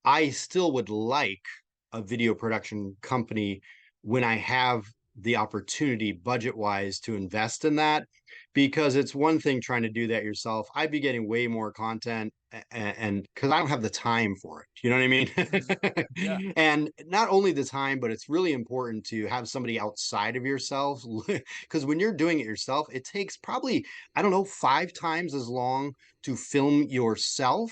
S1: I still would like a video production company when I have the opportunity budget wise to invest in that, because it's one thing trying to do that yourself. I'd be getting way more content and because I don't have the time for it. You know what I mean?
S4: Yeah.
S1: And not only the time, but it's really important to have somebody outside of yourself because when you're doing it yourself, it takes probably, I don't know, 5 times as long to film yourself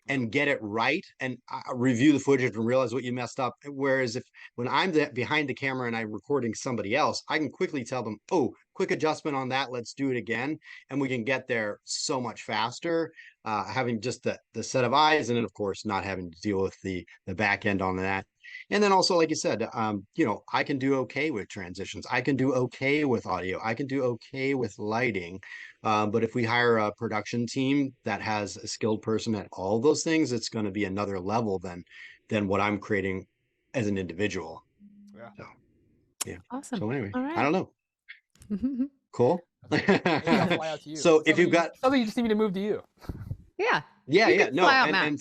S1: and get it right and review the footage and realize what you messed up. Whereas when I'm behind the camera and I'm recording somebody else, I can quickly tell them, oh, quick adjustment on that. Let's do it again. And we can get there so much faster, having just the set of eyes. And then of course, not having to deal with the back end on that. And then also, like you said, I can do okay with transitions. I can do okay with audio. I can do okay with lighting. But if we hire a production team that has a skilled person at all those things, it's going to be another level than what I'm creating as an individual.
S4: Yeah.
S1: So, yeah.
S2: Awesome.
S1: So anyway,
S2: All right.
S1: I don't know. Cool.
S4: Maybe I'll fly out to you.
S1: So if you've got,
S4: something you just need me to move to you.
S2: Yeah.
S1: yeah,
S2: You
S1: yeah,
S2: can
S1: no,
S2: fly out, Matt.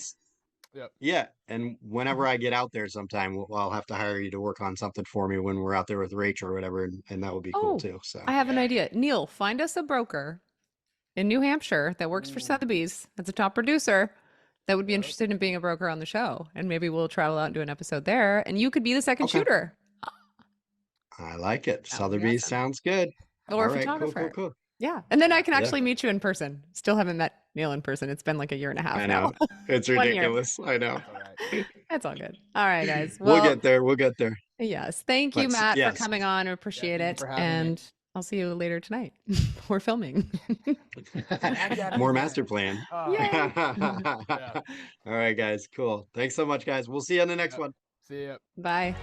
S4: Yep.
S1: yeah, and whenever I get out there sometime, I'll have to hire you to work on something for me when we're out there with Rachel or whatever, and that would be cool
S2: Oh,
S1: too. So
S2: I have an idea. Neil, find us a broker in New Hampshire that works for Sotheby's. That's a top producer that would be interested in being a broker on the show. And maybe we'll travel out and do an episode there. And you could be the second
S1: Okay.
S2: shooter
S1: I like it.
S2: That would be
S1: Sotheby's
S2: awesome.
S1: sounds good.
S2: or
S1: All
S2: a
S1: right,
S2: photographer.
S1: cool.
S2: Yeah. And then I can
S1: Yeah.
S2: actually meet you in person. Still haven't met Neil in person. It's been like a year and a half
S1: I
S2: now.
S1: know. It's
S2: 1 year.
S1: ridiculous. I know.
S4: That's all right.
S2: That's all good. All right, guys.
S1: We'll
S2: Well,
S1: get there. We'll get there.
S2: yes. Thank you,
S1: Let's-
S2: Matt,
S1: yes.
S2: for coming on. I appreciate
S4: thank
S2: it.
S4: you for having me.
S2: And I'll see you later tonight. We're filming.
S1: More master plan.
S4: Oh,
S2: Yay.
S4: Yeah.
S1: All right, guys. Cool. Thanks so much, guys. We'll see you on the next
S4: Yep.
S1: one.
S4: See ya.
S2: Bye.